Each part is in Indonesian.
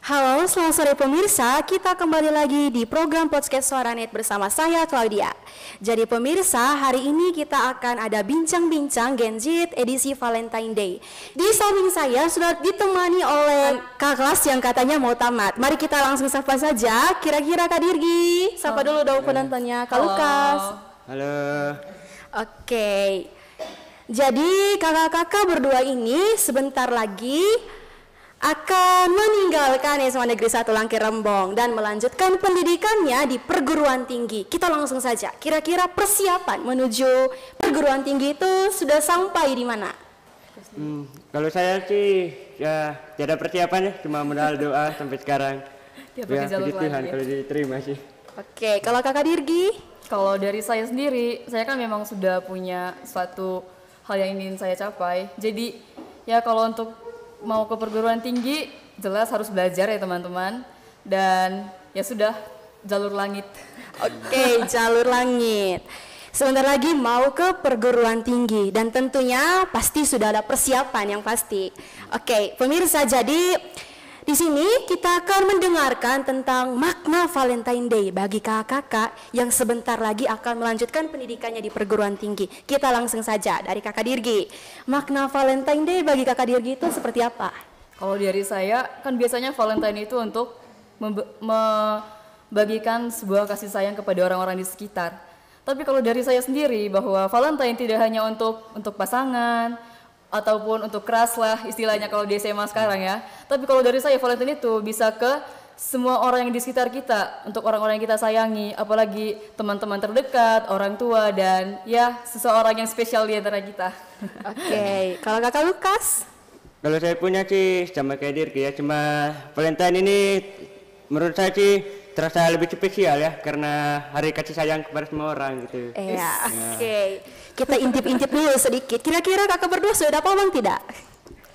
Halo, selamat sore pemirsa. Kita kembali lagi di program podcast Suara Net bersama saya Claudia. Jadi pemirsa, hari ini kita akan ada bincang-bincang Gen Z edisi Valentine Day. Di samping saya sudah ditemani oleh kakak kelas yang katanya mau tamat. Mari kita langsung sapa saja. Kira-kira Kak Dirgi, sapa dulu dong penontonnya. Kak Lukas. Halo. Oke. Jadi kakak-kakak berdua ini sebentar lagi akan meninggalkan SMA Negeri 1 Langkir Rembong dan melanjutkan pendidikannya di perguruan tinggi. Kita langsung saja, kira-kira persiapan menuju perguruan tinggi itu sudah sampai di mana? Kalau saya sih ya tidak ada persiapan ya, cuma modal doa sampai sekarang. Ya puji Tuhan kalau diterima sih. Oke, kalau Kakak Dirgi? Kalau dari saya sendiri, saya kan memang sudah punya suatu hal yang ingin saya capai. Jadi ya kalau untuk mau ke perguruan tinggi jelas harus belajar ya teman-teman, dan ya sudah jalur langit. Oke, jalur langit. Sebentar lagi mau ke perguruan tinggi dan tentunya pasti sudah ada persiapan yang pasti. Oke, pemirsa, jadi di sini kita akan mendengarkan tentang makna Valentine Day bagi kakak-kakak yang sebentar lagi akan melanjutkan pendidikannya di perguruan tinggi. Kita langsung saja dari Kakak Dirgi. Makna Valentine Day bagi Kakak Dirgi itu seperti apa? Kalau dari saya, kan biasanya Valentine itu untuk membagikan sebuah kasih sayang kepada orang-orang di sekitar. Tapi kalau dari saya sendiri, bahwa Valentine tidak hanya untuk pasangan ataupun untuk keras lah istilahnya kalau di SMA sekarang ya. Tapi kalau dari saya, Valentine itu bisa ke semua orang yang di sekitar kita, untuk orang-orang yang kita sayangi, apalagi teman-teman terdekat, orang tua, dan ya seseorang yang spesial di antara kita. Oke, kalau Kakak Lukas? Kalau saya punya sih sama kayak Dirki ya, cuma Valentine ini menurut saya sih terasa lebih spesial ya, karena hari kasih sayang kepada semua orang gitu. Iya, oke. Kita intip-intip dulu sedikit. Kira-kira kakak berdua sudah dapat uang tidak?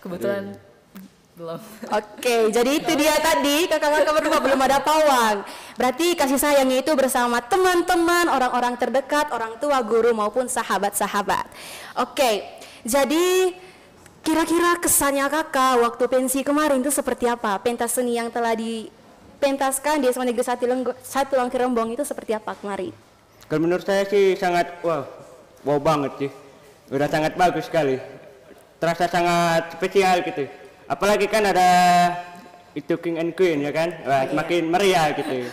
Kebetulan belum. Oke, jadi itu dia tadi kakak-kakak berdua belum ada pawang. Berarti kasih sayangnya itu bersama teman-teman, orang-orang terdekat, orang tua, guru maupun sahabat-sahabat. Oke, jadi kira-kira kesannya kakak waktu pensi kemarin itu seperti apa? Pentas seni yang telah dipentaskan di SMA Negeri 1 Langkir Rembong itu seperti apa kemarin? Kalau menurut saya sih sangat wow banget sih. Udah sangat bagus sekali. Terasa sangat spesial gitu. Apalagi kan ada itu King and Queen ya kan, wah, semakin meriah gitu.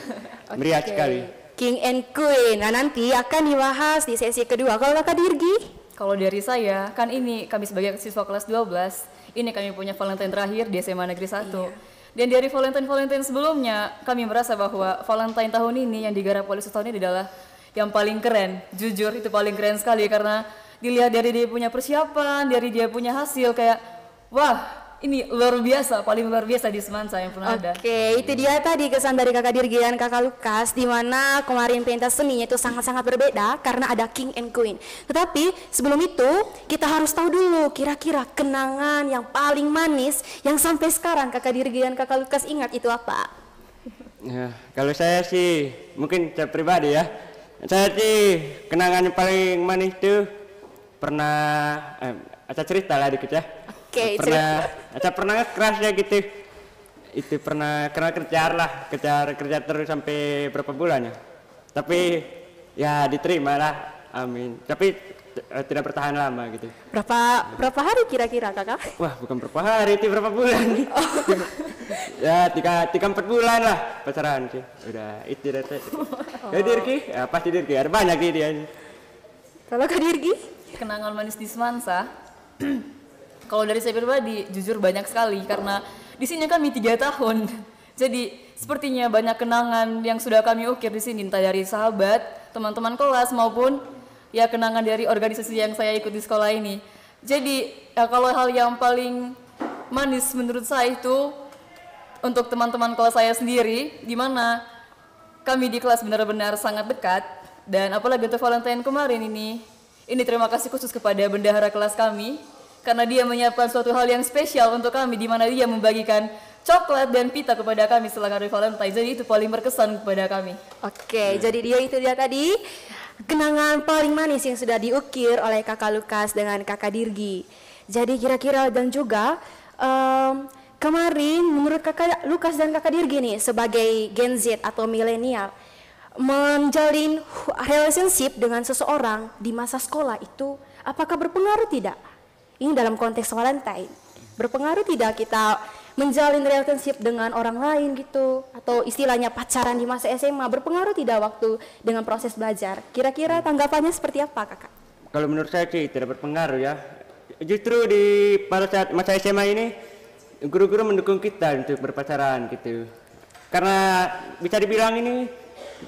Meriah sekali. King and Queen, nah nanti akan dibahas di sesi kedua. Kalau Kakak Dirgi? Kalau dari saya, kan ini kami sebagai siswa kelas 12, ini kami punya Valentine terakhir di SMA Negeri 1. Iya. Dan dari Valentine sebelumnya, kami merasa bahwa Valentine tahun ini yang digarap oleh tahun ini adalah yang paling keren. Jujur itu paling keren sekali, karena dilihat dari dia punya persiapan, dari dia punya hasil, kayak wah, ini luar biasa, paling luar biasa di Semansa yang pernah ada. Oke, itu dia tadi kesan dari Kakak Dirgi dan Kakak Lukas, di mana kemarin pentas seninya itu sangat-sangat berbeda karena ada King and Queen. Tetapi sebelum itu kita harus tahu dulu kira-kira kenangan yang paling manis yang sampai sekarang Kakak Dirgi dan Kakak Lukas ingat itu apa? Ya, kalau saya sih mungkin saya pribadi ya. Saya sih kenangan yang paling manis itu pernah ada cerita lah dikit ya. Oke, pernah kerasnya gitu. Itu pernah kejar terus sampai berapa bulan ya. Tapi ya diterima lah, amin. Tapi tidak bertahan lama gitu. Berapa hari kira-kira Kakak? Wah, bukan berapa hari, itu berapa bulan nih. Ya 3-4 bulan lah pacaran sih. Udah itu dah. Ya Dirki, ya pasti Dirki, ada banyak dia. Kalau Kak Dirgi? Kenangan manis di Semansa. Kalau dari saya pribadi, jujur banyak sekali, karena di sini kami 3 tahun. Jadi sepertinya banyak kenangan yang sudah kami ukir di sini, entah dari sahabat, teman-teman kelas, maupun ya kenangan dari organisasi yang saya ikut di sekolah ini. Jadi ya kalau hal yang paling manis menurut saya itu untuk teman-teman kelas saya sendiri, di mana kami di kelas benar-benar sangat dekat. Dan apalagi untuk Valentine kemarin ini terima kasih khusus kepada bendahara kelas kami, karena dia menyiapkan suatu hal yang spesial untuk kami, di mana dia membagikan coklat dan pita kepada kami setelah hari Valentine. Jadi itu paling berkesan kepada kami. Oke, jadi itu dia tadi kenangan paling manis yang sudah diukir oleh Kakak Lukas dengan Kakak Dirgi. Jadi kira-kira dan juga kemarin menurut kakak Lukas dan kakak Dirgi nih sebagai Gen Z atau milenial, menjalin relationship dengan seseorang di masa sekolah itu apakah berpengaruh tidak? Ini dalam konteks Valentine, berpengaruh tidak kita menjalin relationship dengan orang lain gitu, atau istilahnya pacaran di masa SMA, berpengaruh tidak waktu dengan proses belajar? Kira-kira tanggapannya seperti apa kakak? Kalau menurut saya sih tidak berpengaruh ya. Justru pada saat masa SMA ini guru-guru mendukung kita untuk berpacaran gitu. Karena bisa dibilang ini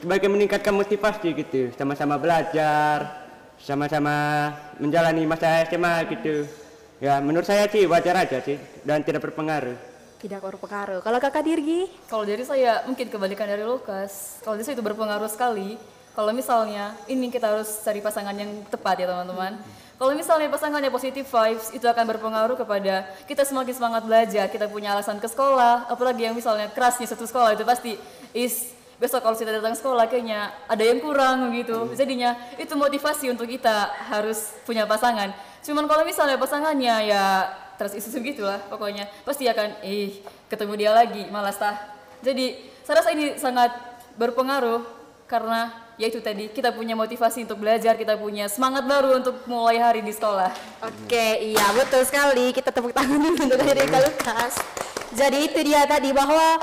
sebagai meningkatkan motivasi gitu, sama-sama belajar, sama-sama menjalani masa SMA gitu. Ya menurut saya sih wajar aja sih dan tidak berpengaruh. Tidak berpengaruh. Kalau kakak Dirgi? Kalau dari saya mungkin kebalikan dari Lukas. Kalau dari saya itu berpengaruh sekali. Kalau misalnya ini kita harus cari pasangan yang tepat ya teman-teman. Kalau misalnya pasangannya positive vibes, itu akan berpengaruh kepada kita semakin semangat belajar, kita punya alasan ke sekolah. Apalagi yang misalnya kerasnya satu sekolah itu pasti besok kalau kita datang sekolah kayaknya ada yang kurang gitu. Jadinya itu motivasi untuk kita harus punya pasangan. Cuman kalau misalnya pasangannya ya terus isu gitulah pokoknya pasti akan ketemu dia lagi malas tah. Jadi saya rasa ini sangat berpengaruh karena ya itu tadi kita punya motivasi untuk belajar, kita punya semangat baru untuk mulai hari di sekolah. Oke, iya betul sekali, kita tepuk tangan dulu untuk dari Kak Lukas. Jadi itu dia tadi bahwa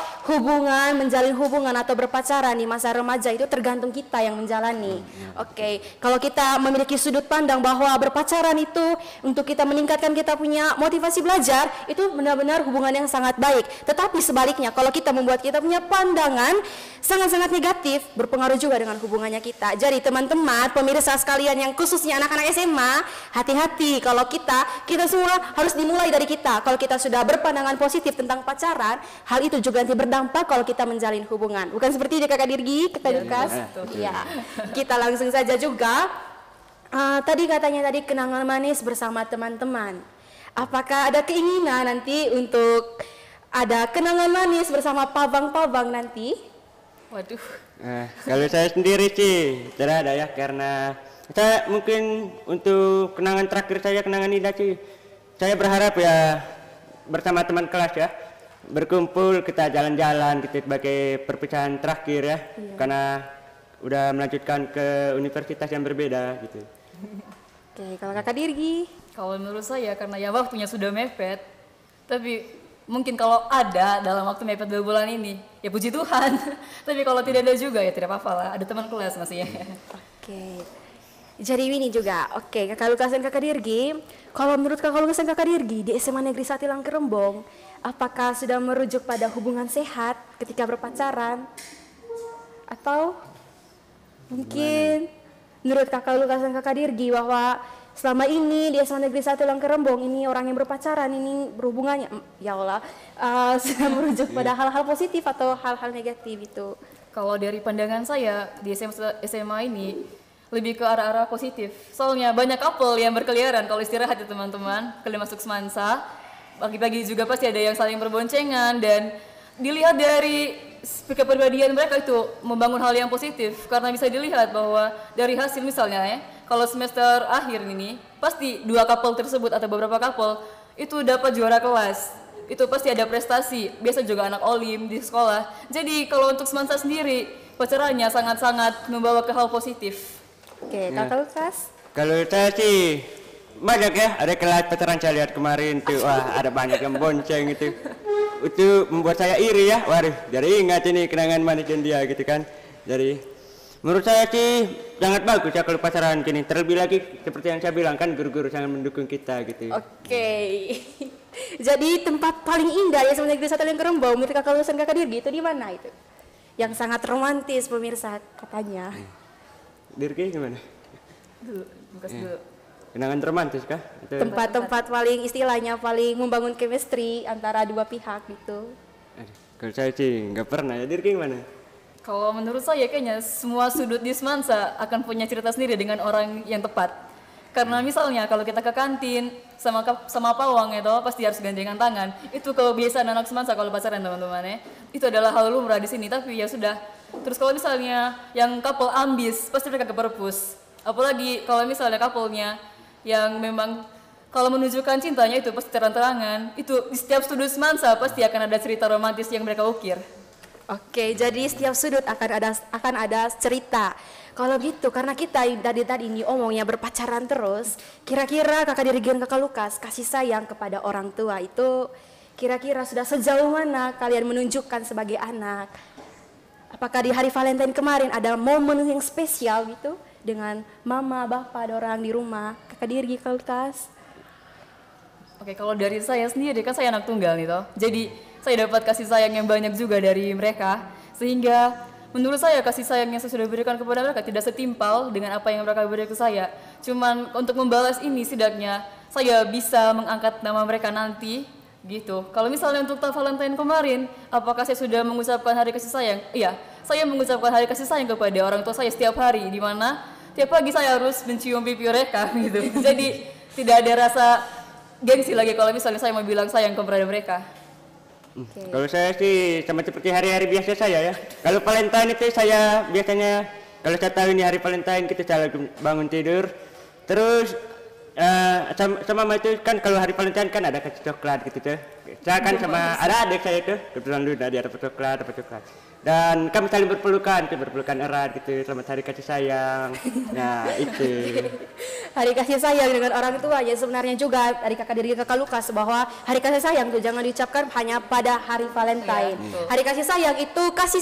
menjalin hubungan atau berpacaran di masa remaja itu tergantung kita yang menjalani. Oke, kalau kita memiliki sudut pandang bahwa berpacaran itu untuk kita meningkatkan kita punya motivasi belajar, itu benar-benar hubungan yang sangat baik. Tetapi sebaliknya, kalau kita membuat kita punya pandangan sangat-sangat negatif, berpengaruh juga dengan hubungannya kita. Jadi teman-teman, pemirsa sekalian yang khususnya anak-anak SMA, hati-hati kalau kita semua harus dimulai dari kita. Kalau kita sudah berpandangan positif tentang pacaran, hal itu juga nanti berdampak kalau kita menjalin hubungan. Bukan seperti itu kakak Dirgi, kakak Lukas? Iya. Kita langsung saja juga. Tadi katanya kenangan manis bersama teman-teman. Apakah ada keinginan nanti untuk ada kenangan manis bersama pabang-pabang nanti? Waduh. Kalau saya sendiri sih tidak ada ya, karena saya mungkin untuk kenangan terakhir saya, kenangan indah sih, saya berharap ya bersama teman kelas ya, berkumpul kita jalan-jalan gitu sebagai perpisahan terakhir ya, karena udah melanjutkan ke universitas yang berbeda gitu. Oke, kalau kakak Dirgi? Kalau menurut saya karena ya waktunya sudah mepet, tapi mungkin kalau ada dalam waktu mepet 2 bulan ini, ya puji Tuhan. Tapi kalau tidak ada juga ya tidak apa-apa lah, ada teman kelas masih ya. Oke. Jadi ini juga, oke, kakak Lukas dan kakak Dirgi, kalau menurut kakak Lukas dan kakak Dirgi di SMA Negeri Satilang Kerembong, apakah sudah merujuk pada hubungan sehat ketika berpacaran? Atau mungkin menurut kakak Lukas dan kakak Dirgi bahwa selama ini di SMA Negeri Satilang Kerembong ini orang yang berpacaran ini berhubungannya, ya Allah, sudah merujuk pada hal-hal positif atau hal-hal negatif itu? Kalau dari pandangan saya di SMA ini lebih ke arah-arah positif. Soalnya banyak couple yang berkeliaran kalau istirahat ya teman-teman, kalian masuk semansa. Pagi-pagi juga pasti ada yang saling berboncengan dan dilihat dari kepribadian mereka itu membangun hal yang positif karena bisa dilihat bahwa dari hasil misalnya ya, kalau semester akhir ini pasti 2 couple tersebut atau beberapa couple itu dapat juara kelas. Itu pasti ada prestasi, biasa juga anak olim di sekolah. Jadi kalau untuk semansa sendiri, pacarannya sangat-sangat membawa ke hal positif. Oke, kakak Lukas? Kalau saya sih banyak ya, ada kelas pacaran saya lihat kemarin tuh, wah ada banyak yang bonceng itu membuat saya iri ya, waduh, jadi ingat ini kenangan manis dia gitu kan. Jadi menurut saya sih sangat bagus ya kalau pacaran gini, terlebih lagi seperti yang saya bilang kan guru-guru sangat mendukung kita gitu. Oke. Jadi tempat paling indah ya sebenarnya Negeri Satilang Kerembong menurut kakak Lukas dan kakak Dirgi itu di mana itu? Yang sangat romantis pemirsa katanya. Dirgi gimana? Dulu, Lukas dulu. Kenangan romantis kah? Tempat-tempat paling istilahnya paling membangun chemistry antara dua pihak gitu. Kalau saya sih nggak pernah ya. Dirgi gimana? Kalau menurut saya kayaknya semua sudut di semansa akan punya cerita sendiri dengan orang yang tepat. Karena misalnya kalau kita ke kantin sama pawang itu pasti harus gandengan tangan. Itu kebiasaan anak semansa kalau pacaran teman-teman ya. Itu adalah hal lumrah di sini, tapi ya sudah. Terus kalau misalnya yang couple ambis pasti mereka ke perpus. Apalagi kalau misalnya couple-nya yang memang kalau menunjukkan cintanya itu pasti terang-terangan. Itu di setiap sudut semansa pasti akan ada cerita romantis yang mereka ukir. Oke, jadi setiap sudut akan ada cerita. Kalau gitu, karena kita dari tadi ini omongnya berpacaran terus, kira-kira kakak Dirgi dan kakak Lukas kasih sayang kepada orang tua itu kira-kira sudah sejauh mana kalian menunjukkan sebagai anak? Apakah di hari Valentine kemarin ada momen yang spesial gitu dengan mama, bapak, ada orang di rumah? Kakak Dirgi, kakak Lukas? Oke, kalau dari saya sendiri kan saya anak tunggal nih toh. Jadi saya dapat kasih sayang yang banyak juga dari mereka, sehingga menurut saya kasih sayang yang saya sudah berikan kepada mereka tidak setimpal dengan apa yang mereka berikan ke saya. Cuman untuk membalas ini setidaknya saya bisa mengangkat nama mereka nanti gitu. Kalau misalnya untuk Valentine kemarin, apakah saya sudah mengucapkan hari kasih sayang? Iya, saya mengucapkan hari kasih sayang kepada orang tua saya setiap hari, di mana tiap pagi saya harus mencium pipi mereka gitu. Jadi tidak ada rasa gengsi lagi kalau misalnya saya mau bilang sayang kepada mereka. Kalau saya sih sama seperti hari-hari biasa saya ya. Kalau Valentine itu saya biasanya, kalau saya tahu ini hari Valentine, kita selalu bangun tidur. Terus sama mama itu kan kalau hari Valentine kan ada kasih coklat gitu tuh. Saya kan sama ada adik saya itu kebetulan dulu dia dapat coklat. Dan kami saling berpelukan erat gitu, selamat hari kasih sayang. Nah itu. Hari kasih sayang dengan orang tua ya sebenarnya juga dari kakak Dirgi kakak Lukas bahwa hari kasih sayang itu jangan diucapkan hanya pada hari Valentine. Hari kasih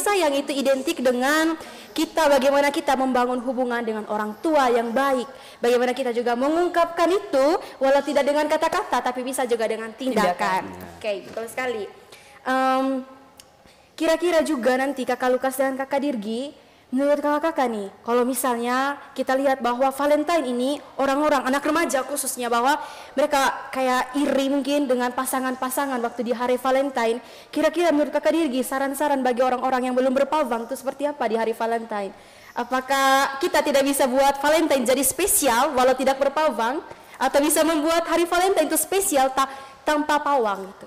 sayang itu identik dengan kita bagaimana kita membangun hubungan dengan orang tua yang baik. Bagaimana kita juga mengungkapkan itu walau tidak dengan kata-kata tapi bisa juga dengan tindakan. Oke, betul sekali. Kira-kira juga nanti kakak Lukas dan kakak Dirgi, menurut kakak-kakak nih, kalau misalnya kita lihat bahwa Valentine ini orang-orang anak remaja khususnya bahwa mereka kayak iri mungkin dengan pasangan-pasangan waktu di hari Valentine. Kira-kira menurut kakak Dirgi saran-saran bagi orang-orang yang belum berpawang itu seperti apa di hari Valentine? Apakah kita tidak bisa buat Valentine jadi spesial walau tidak berpawang, atau bisa membuat hari Valentine itu spesial tanpa pawang gitu?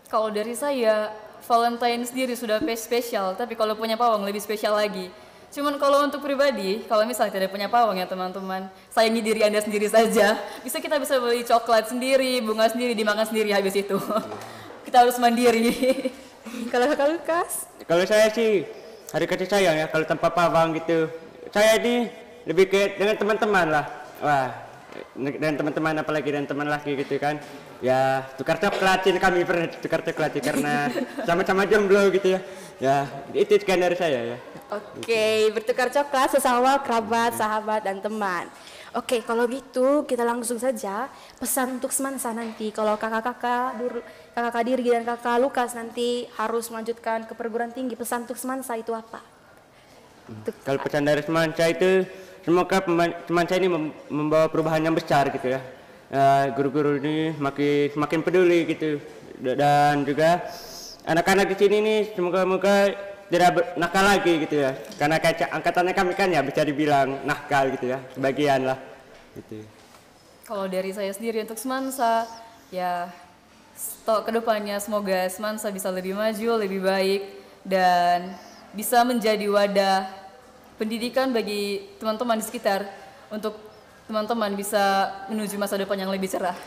Kalau dari saya, Valentine sendiri sudah spesial, tapi kalau punya pawang lebih spesial lagi. Cuman kalau untuk pribadi, kalau misalnya tidak punya pawang ya teman-teman, sayangi diri Anda sendiri saja. Kita bisa beli coklat sendiri, bunga sendiri, dimakan sendiri habis itu. Kita harus mandiri. Kalau kakak Lukas? Kalau saya sih hari kasih sayang ya, kalau tanpa pawang gitu. Saya ini lebih ke dengan teman-teman lah. Wah, dan teman-teman apalagi dan teman laki gitu kan. Ya tukar coklat sih, kami pernah tukar coklat sih karena sama-sama jomblo gitu ya. Ya itu sekian dari saya ya. Oke, bertukar coklat sesama kerabat, sahabat dan teman. Oke, kalau gitu kita langsung saja pesan untuk semansa nanti. Kalau kakak Dirgi dan kakak Lukas nanti harus melanjutkan ke perguruan tinggi, pesan untuk semansa itu apa? Kalau pesan dari semansa itu, semoga semansa ini membawa perubahan yang besar gitu ya. Guru-guru ini semakin peduli gitu, dan juga anak-anak di sini nih semoga tidak nakal lagi gitu ya, karena kayak angkatannya kami kan ya bisa dibilang nakal gitu ya, sebagian lah gitu. Kalau dari saya sendiri untuk semansa ya kedepannya semoga semansa bisa lebih maju, lebih baik dan bisa menjadi wadah pendidikan bagi teman-teman di sekitar untuk teman-teman bisa menuju masa depan yang lebih cerah.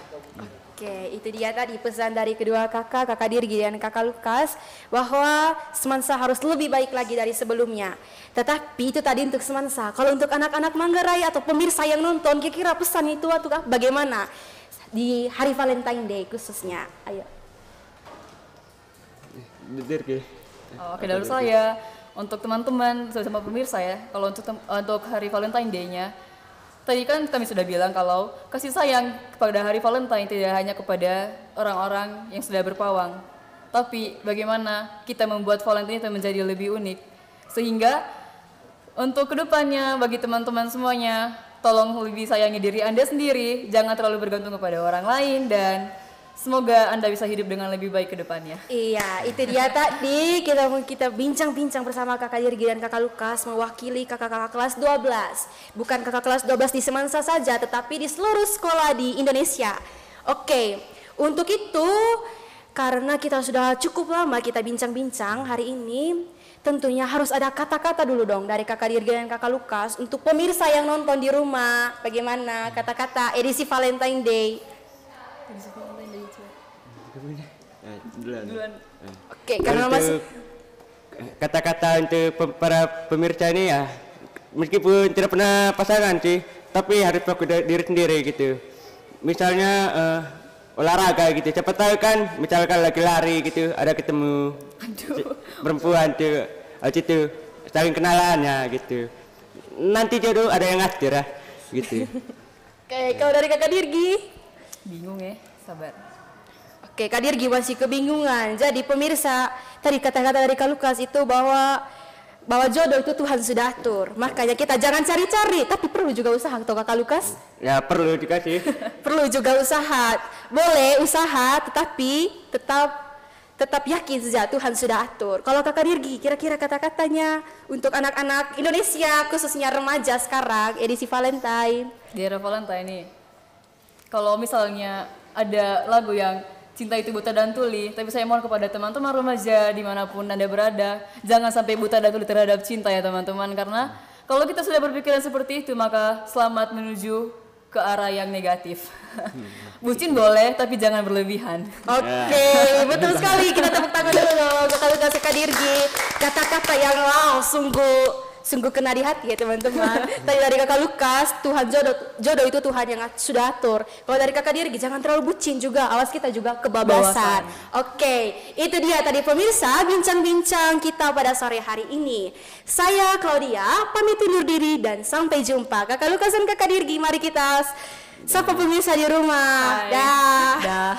Oke, itu dia tadi pesan dari kedua kakak Dirgi dan kakak Lukas bahwa semansa harus lebih baik lagi dari sebelumnya. Tetapi itu tadi untuk semansa. Kalau untuk anak-anak Manggarai atau pemirsa yang nonton, kira-kira pesan itu bagaimana di hari Valentine Day khususnya? Ayo. Dirgi. Oke, dari saya untuk teman-teman sama pemirsa ya. Kalau untuk hari Valentine Day-nya, tadi kan kami sudah bilang kalau kasih sayang pada hari Valentine tidak hanya kepada orang-orang yang sudah berpawang, tapi bagaimana kita membuat Valentine itu menjadi lebih unik. Sehingga untuk kedepannya bagi teman-teman semuanya, tolong lebih sayangi diri Anda sendiri, jangan terlalu bergantung kepada orang lain, dan semoga Anda bisa hidup dengan lebih baik ke depannya. Iya, itu dia tadi kita bincang-bincang bersama kakak Dirgi dan kakak Lukas mewakili kakak-kakak kelas 12. Bukan kakak kelas 12 di Semansa saja, tetapi di seluruh sekolah di Indonesia. Oke, untuk itu karena kita sudah cukup lama kita bincang-bincang hari ini, tentunya harus ada kata-kata dulu dong dari Kakak Dirga dan Kakak Lukas untuk pemirsa yang nonton di rumah. Bagaimana kata-kata edisi Valentine Day? Duluan. Oke, karena masih kata-kata untuk para pemirsa ini ya, meskipun tidak pernah pasangan sih, tapi harus fokus diri sendiri gitu. Misalnya olahraga gitu, siapa tahu kan, misalkan lagi lari gitu, ada ketemu perempuan tuh, habis itu saling kenalannya gitu. Nanti jodoh ada yang ngatur lah gitu. Oke, kalau dari Kakak Dirgi? Bingung ya, sabar. Oke, Kak Dirgi masih kebingungan. Jadi pemirsa, tadi kata-kata dari Kak Lukas itu bahwa jodoh itu Tuhan sudah atur. Makanya kita jangan cari-cari, tapi perlu juga usaha, atau Kakak Lukas? Ya perlu dikasih. Perlu juga usaha. Boleh usaha, tetapi tetap yakin saja Tuhan sudah atur. Kalau Kakak Dirgi, kira-kira kata-katanya untuk anak-anak Indonesia, khususnya remaja sekarang, edisi Valentine. Di era Valentine nih, kalau misalnya ada lagu yang cinta itu buta dan tuli, tapi saya mohon kepada teman-teman remaja dimanapun Anda berada, jangan sampai buta dan tuli terhadap cinta ya teman-teman, karena kalau kita sudah berpikiran seperti itu, maka selamat menuju ke arah yang negatif. Bucin boleh, tapi jangan berlebihan. Oke, betul sekali. Kita tepuk tangan dulu dong. Kakak Dirgi, kata-kata yang sungguh kena di hati ya teman-teman. Tadi dari Kakak Lukas, Tuhan jodoh itu Tuhan yang sudah atur. Kalau dari Kakak Dirgi, jangan terlalu bucin juga, awas kita juga kebabasan. Oke, itu dia tadi pemirsa bincang-bincang kita pada sore hari ini. Saya Claudia pamit undur diri dan sampai jumpa. Kakak Lukas dan Kakak Dirgi, mari kita sapa pemirsa di rumah. Hai. Dah. Dah.